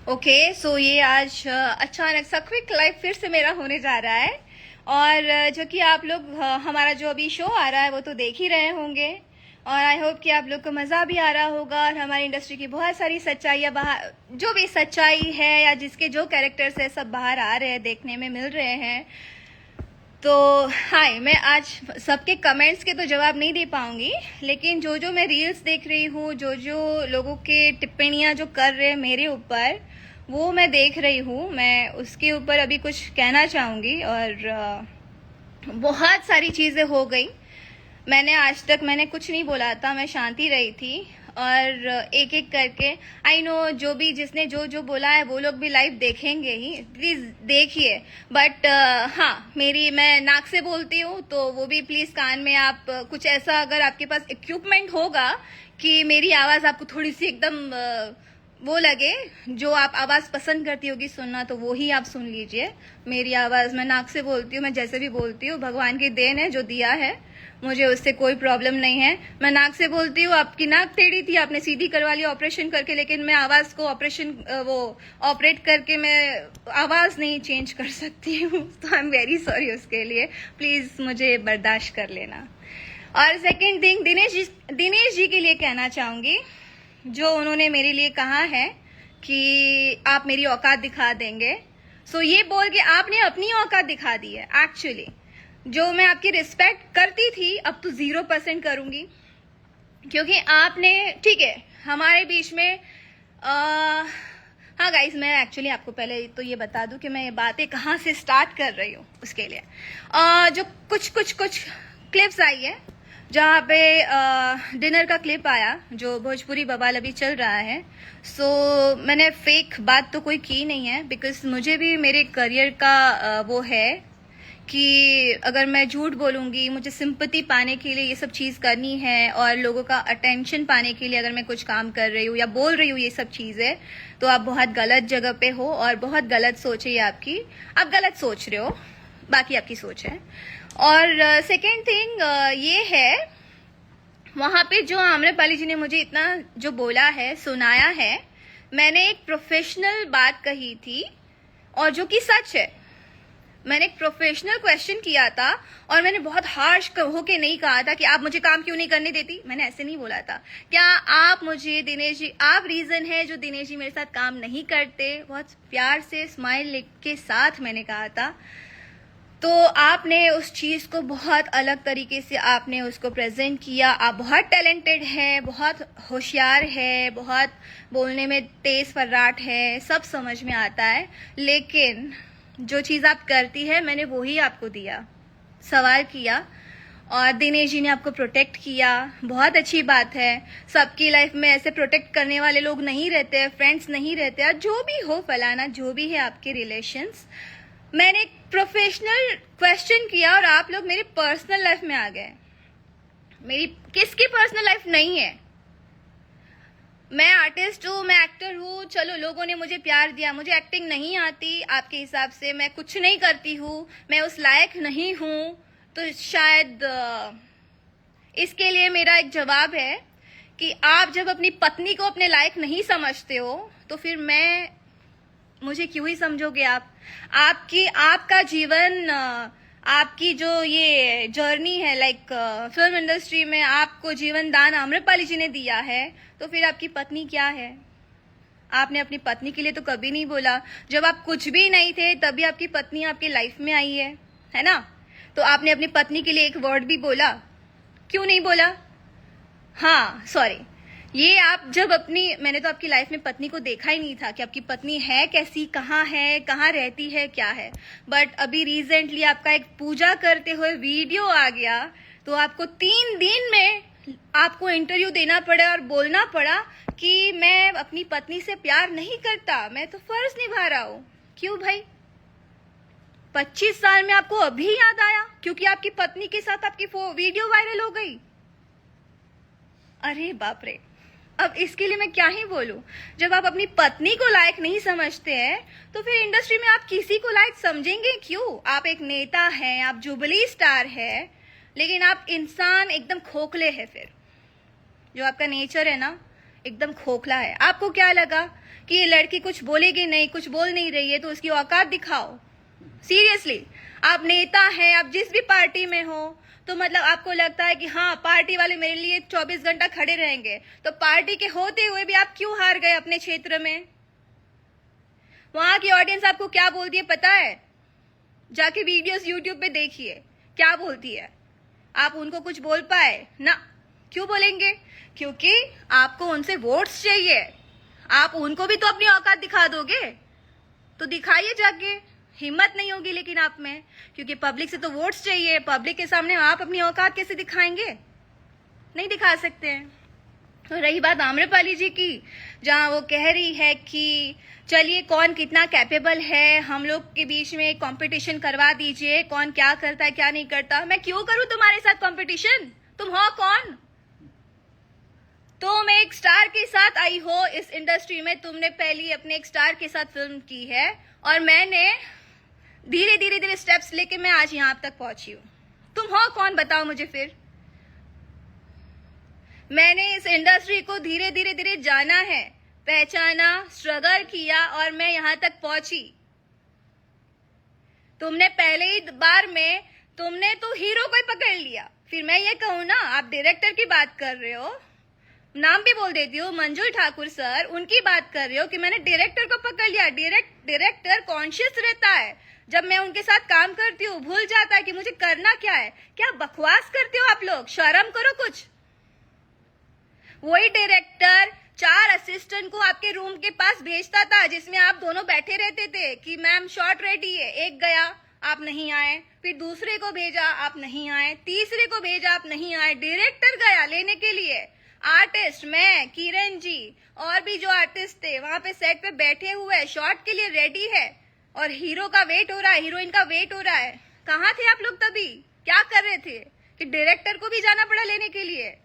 Okay so ये आज अचानक सा क्विक लाइव फिर से मेरा होने जा रहा है। और जो कि आप लोग हमारा जो अभी शो आ रहा है वो तो देख ही रहे होंगे। और आई होप कि आप लोग को मज़ा भी आ रहा होगा और हमारी इंडस्ट्री की बहुत सारी सच्चाइयाँ बाहर, जो भी सच्चाई है या जिसके जो कैरेक्टर्स है सब बाहर आ रहे हैं, देखने में मिल रहे हैं। तो हाय, मैं आज सबके कमेंट्स के तो जवाब नहीं दे पाऊंगी, लेकिन जो जो मैं रील्स देख रही हूँ, जो जो लोगों के टिप्पणियाँ जो कर रहे हैं मेरे ऊपर, वो मैं देख रही हूँ। मैं उसके ऊपर अभी कुछ कहना चाहूँगी। और बहुत सारी चीज़ें हो गई। मैंने कुछ नहीं बोला था, मैं शांति रही थी। और एक एक करके आई नो जो भी जिसने जो जो बोला है वो लोग भी लाइव देखेंगे ही, प्लीज देखिए। बट हाँ, मैं नाक से बोलती हूँ तो वो भी प्लीज कान में आप कुछ ऐसा, अगर आपके पास इक्विपमेंट होगा कि मेरी आवाज आपको थोड़ी सी एकदम वो लगे, जो आप आवाज पसंद करती होगी सुनना, तो वो ही आप सुन लीजिए। मेरी आवाज, मैं नाक से बोलती हूँ, मैं जैसे भी बोलती हूँ, भगवान की देन है जो दिया है, मुझे उससे कोई प्रॉब्लम नहीं है। मैं नाक से बोलती हूँ। आपकी नाक टेढ़ी थी, आपने सीधी करवा ली ऑपरेशन करके, लेकिन मैं आवाज को ऑपरेट करके मैं आवाज नहीं चेंज कर सकती हूँ। तो आई एम वेरी सॉरी उसके लिए, प्लीज मुझे बर्दाश्त कर लेना। और सेकेंड थिंग, दिनेश जी के लिए कहना चाहूंगी, जो उन्होंने मेरे लिए कहा है कि आप मेरी औकात दिखा देंगे। सो ये बोल के आपने अपनी औकात दिखा दी है। एक्चुअली जो मैं आपकी रिस्पेक्ट करती थी, अब तो 0% करूंगी, क्योंकि आपने, ठीक है, हमारे बीच में हाँ गाइस, मैं एक्चुअली आपको पहले तो ये बता दूं कि मैं ये बातें कहाँ से स्टार्ट कर रही हूँ। उसके लिए जो कुछ क्लिप्स आई है, जहाँ पे डिनर का क्लिप आया, जो भोजपुरी बवाल अभी चल रहा है। सो मैंने फेक बात तो कोई की नहीं है, बिकॉज मुझे भी मेरे करियर का वो है कि अगर मैं झूठ बोलूंगी, मुझे सिंपैथी पाने के लिए ये सब चीज़ करनी है, और लोगों का अटेंशन पाने के लिए अगर मैं कुछ काम कर रही हूँ या बोल रही हूँ ये सब चीज़ें, तो आप बहुत गलत जगह पे हो और बहुत गलत सोच है आपकी। आप गलत सोच रहे हो, बाकी आपकी सोच है। और सेकेंड थिंग ये है, वहाँ पे जो आम्रपाली जी ने मुझे इतना जो बोला है, सुनाया है, मैंने एक प्रोफेशनल बात कही थी और जो कि सच है। मैंने एक प्रोफेशनल क्वेश्चन किया था और मैंने बहुत हार्श होके नहीं कहा था कि आप मुझे काम क्यों नहीं करने देती। मैंने ऐसे नहीं बोला था। क्या आप मुझे, दिनेश जी, आप रीजन है जो दिनेश जी मेरे साथ काम नहीं करते, बहुत प्यार से स्माइल के साथ मैंने कहा था। तो आपने उस चीज को बहुत अलग तरीके से आपने उसको प्रेजेंट किया। आप बहुत टैलेंटेड है, बहुत होशियार है, बहुत बोलने में तेज फर्राट है, सब समझ में आता है, लेकिन जो चीज़ आप करती है, मैंने वो ही आपको दिया, सवाल किया, और दिनेश जी ने आपको प्रोटेक्ट किया। बहुत अच्छी बात है। सबकी लाइफ में ऐसे प्रोटेक्ट करने वाले लोग नहीं रहते हैं, फ्रेंड्स नहीं रहते हैं, जो भी हो, फलाना जो भी है आपके रिलेशंस। मैंने एक प्रोफेशनल क्वेश्चन किया और आप लोग मेरी पर्सनल लाइफ में आ गए। मेरी किसकी पर्सनल लाइफ नहीं है? मैं आर्टिस्ट हूँ, मैं एक्टर हूँ, चलो लोगों ने मुझे प्यार दिया, मुझे एक्टिंग नहीं आती, आपके हिसाब से मैं कुछ नहीं करती हूँ, मैं उस लायक नहीं हूँ, तो शायद इसके लिए मेरा एक जवाब है कि आप जब अपनी पत्नी को अपने लायक नहीं समझते हो, तो फिर मुझे क्यों ही समझोगे आप? आपका जीवन, आपकी जो ये जर्नी है, लाइक फिल्म इंडस्ट्री में आपको जीवन दान आम्रपाली जी ने दिया है, तो फिर आपकी पत्नी क्या है? आपने अपनी पत्नी के लिए तो कभी नहीं बोला। जब आप कुछ भी नहीं थे तभी आपकी पत्नी आपकी लाइफ में आई है ना? तो आपने अपनी पत्नी के लिए एक वर्ड भी बोला? क्यों नहीं बोला? हाँ सॉरी, ये आप जब मैंने तो आपकी लाइफ में पत्नी को देखा ही नहीं था कि आपकी पत्नी है कैसी, कहाँ है, कहाँ रहती है, क्या है। बट अभी रिसेंटली आपका एक पूजा करते हुए वीडियो आ गया, तो आपको 3 दिन में आपको इंटरव्यू देना पड़ा और बोलना पड़ा कि मैं अपनी पत्नी से प्यार नहीं करता, मैं तो फर्ज निभा रहा हूँ। क्यों भाई? 25 साल में आपको अभी याद आया क्योंकि आपकी पत्नी के साथ आपकी वीडियो वायरल हो गई? अरे बाप रे, अब इसके लिए मैं क्या ही बोलूं। जब आप अपनी पत्नी को लायक नहीं समझते हैं, तो फिर इंडस्ट्री में आप किसी को लायक समझेंगे क्यों? आप एक नेता हैं, आप जुबली स्टार है, लेकिन आप इंसान एकदम खोखले हैं। फिर जो आपका नेचर है ना, एकदम खोखला है। आपको क्या लगा कि ये लड़की कुछ बोलेगी नहीं, कुछ बोल नहीं रही है तो उसकी औकात दिखाओ। सीरियसली, आप नेता हैं, आप जिस भी पार्टी में हो, तो मतलब आपको लगता है कि हाँ पार्टी वाले मेरे लिए 24 घंटा खड़े रहेंगे, तो पार्टी के होते हुए भी आप क्यों हार गए अपने क्षेत्र में? वहां की ऑडियंस आपको क्या बोलती है पता है? जाके वीडियोस यूट्यूब पे देखिए क्या बोलती है। आप उनको कुछ बोल पाए ना? क्यों बोलेंगे? क्योंकि आपको उनसे वोट्स चाहिए। आप उनको भी तो अपनी औकात दिखा दोगे, तो दिखाइए जाके। हिम्मत नहीं होगी लेकिन आप में, क्योंकि पब्लिक से तो वोट्स चाहिए। पब्लिक के सामने आप अपनी औकात कैसे दिखाएंगे? नहीं दिखा सकते हैं। तो रही बात आम्रपाली जी की, जहां वो कह रही है कि चलिए कौन कितना कैपेबल है, हम लोग के बीच में कंपटीशन करवा दीजिए, कौन क्या करता है क्या नहीं करता। मैं क्यों करूं तुम्हारे साथ कंपटीशन? तुम हो कौन? तुम एक स्टार के साथ आई हो इस इंडस्ट्री में, तुमने पहली अपने एक स्टार के साथ फिल्म की है, और मैंने धीरे धीरे धीरे स्टेप्स लेके मैं आज यहां तक पहुंची हूं। तुम हो कौन बताओ मुझे फिर? मैंने इस इंडस्ट्री को धीरे धीरे धीरे जाना है, पहचाना, स्ट्रगल किया और मैं यहां तक पहुंची। तुमने पहले ही बार में तुमने तो हीरो को ही पकड़ लिया। फिर मैं ये कहूं ना, आप डायरेक्टर की बात कर रहे हो, नाम भी बोल देती हूँ, मंजुल ठाकुर सर, उनकी बात कर रहे हो कि मैंने डायरेक्टर को पकड़ लिया। डायरेक्टर कॉन्शियस रहता है, जब मैं उनके साथ काम करती हूँ भूल जाता है कि मुझे करना क्या है। क्या बकवास करते हो आप लोग? शर्म करो कुछ। वही डायरेक्टर 4 असिस्टेंट को आपके रूम के पास भेजता था, जिसमें आप दोनों बैठे रहते थे कि मैम शॉट रेडी है। एक गया, आप नहीं आए, फिर दूसरे को भेजा, आप नहीं आए, तीसरे को भेजा, आप नहीं आए। डायरेक्टर गया लेने के लिए। आर्टिस्ट, मैं, किरण जी और भी जो आर्टिस्ट थे वहां पे सेट पे बैठे हुए, शॉट के लिए रेडी है, और हीरो का वेट हो रहा है, हीरोइन का वेट हो रहा है। कहाँ थे आप लोग तभी? क्या कर रहे थे कि डायरेक्टर को भी जाना पड़ा लेने के लिए?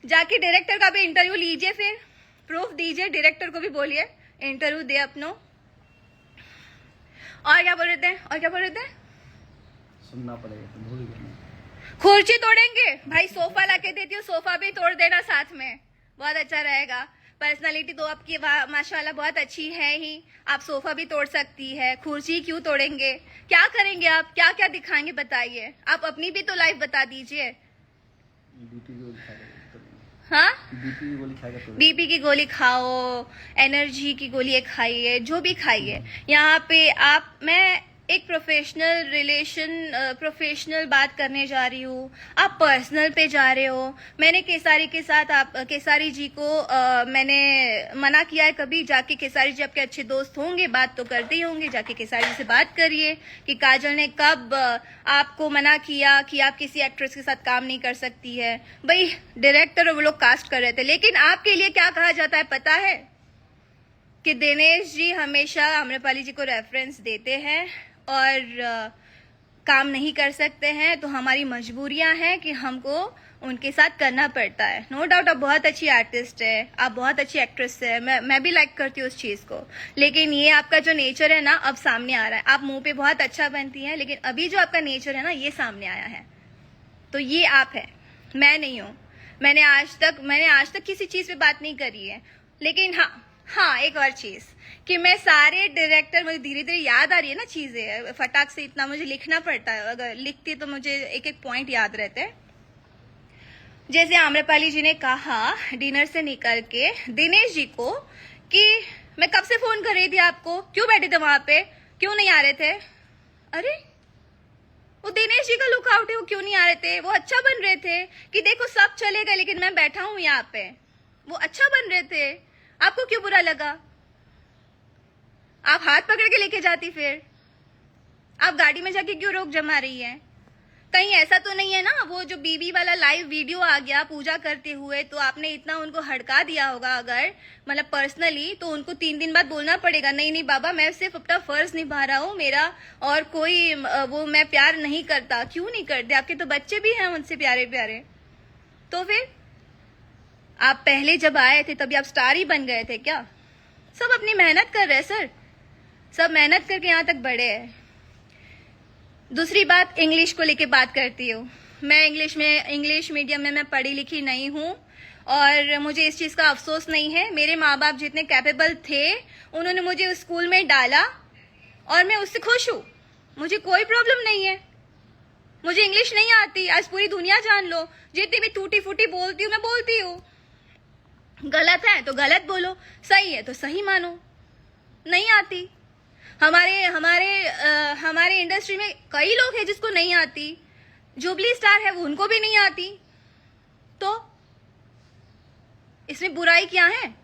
जाके डायरेक्टर का भी इंटरव्यू लीजिए, फिर प्रूफ दीजिए, डायरेक्टर को भी बोलिए इंटरव्यू दे अपनो। और क्या बोल रहे थे? और क्या बोल रहे थे? सुनना पड़ेगा, भूल गए। कुर्सी तोड़ेंगे भाई, सोफा लाके देती हूँ, सोफा भी तोड़ देना साथ में, बहुत अच्छा रहेगा। पर्सनालिटी तो आपकी माशाल्लाह बहुत अच्छी है ही, आप सोफा भी तोड़ सकती है, कुर्सी क्यों तोड़ेंगे? क्या करेंगे आप? क्या क्या दिखाएंगे बताइए? आप अपनी भी तो लाइफ बता दीजिए। हाँ, बीपी की गोली खाओ, एनर्जी की गोली खाइए, जो भी खाइए। यहाँ पे आप, मैं एक प्रोफेशनल बात करने जा रही हूँ, आप पर्सनल पे जा रहे हो। मैंने केसारी के साथ, आप केसारी जी को मैंने मना किया है कभी? जाके केसारी जी आपके अच्छे दोस्त होंगे, बात तो करते ही होंगे, जाके केसारी जी से बात करिए कि काजल ने कब आपको मना किया कि आप किसी एक्ट्रेस के साथ काम नहीं कर सकती है। भाई डायरेक्टर वो लोग कास्ट कर रहे थे, लेकिन आपके लिए क्या कहा जाता है पता है? कि दिनेश जी हमेशा आम्रपाली जी को रेफरेंस देते हैं और काम नहीं कर सकते हैं, तो हमारी मजबूरियां हैं कि हमको उनके साथ करना पड़ता है। नो डाउट आप बहुत अच्छी आर्टिस्ट है, आप बहुत अच्छी एक्ट्रेस है, मैं भी लाइक करती हूँ उस चीज को, लेकिन ये आपका जो नेचर है ना अब सामने आ रहा है। आप मुंह पे बहुत अच्छा बनती हैं, लेकिन अभी जो आपका नेचर है ना ये सामने आया है। तो ये आप है, मैं नहीं हूँ। मैंने आज तक किसी चीज पे बात नहीं करी है। लेकिन हाँ एक और चीज कि मैं सारे डायरेक्टर, मुझे धीरे धीरे याद आ रही है ना चीजें, फटाक से इतना मुझे लिखना पड़ता है, अगर लिखती तो मुझे एक एक पॉइंट याद रहते हैं। जैसे आम्रपाली जी ने कहा डिनर से निकल के दिनेश जी को कि मैं कब से फोन कर रही थी आपको, क्यों बैठे थे वहां पे, क्यों नहीं आ रहे थे? अरे वो दिनेश जी का लुकआउट है, वो क्यों नहीं आ रहे थे? वो अच्छा बन रहे थे कि देखो सब चले गए लेकिन मैं बैठा हूं यहाँ पे। वो अच्छा बन रहे थे, आपको क्यों बुरा लगा? आप हाथ पकड़ के लेके जाती, फिर आप गाड़ी में जाके क्यों रोक जमा रही है? कहीं ऐसा तो नहीं है ना वो जो बीबी वाला लाइव वीडियो आ गया पूजा करते हुए, तो आपने इतना उनको हड़का दिया होगा अगर मतलब पर्सनली, तो उनको 3 दिन बाद बोलना पड़ेगा नहीं नहीं बाबा मैं सिर्फ अपना फर्ज निभा रहा हूँ, मेरा और कोई वो मैं प्यार नहीं करता। क्यों नहीं करते? आपके तो बच्चे भी हैं उनसे प्यारे प्यारे। तो फिर आप पहले जब आए थे तभी आप स्टार ही बन गए थे क्या? सब अपनी मेहनत कर रहे हैं सर, सब मेहनत करके यहाँ तक बढ़े हैं। दूसरी बात, इंग्लिश को लेके बात करती हूँ मैं। इंग्लिश मीडियम में मैं पढ़ी लिखी नहीं हूँ, और मुझे इस चीज़ का अफसोस नहीं है। मेरे माँ बाप जितने कैपेबल थे उन्होंने मुझे उस स्कूल में डाला और मैं उससे खुश हूँ। मुझे कोई प्रॉब्लम नहीं है। मुझे इंग्लिश नहीं आती, आज पूरी दुनिया जान लो, जितनी भी टूटी फूटी बोलती हूँ मैं बोलती हूँ। गलत है तो गलत बोलो, सही है तो सही मानो। नहीं आती, हमारे इंडस्ट्री में कई लोग हैं जिसको नहीं आती। जुबली स्टार है वो, उनको भी नहीं आती, तो इसमें बुराई क्या है?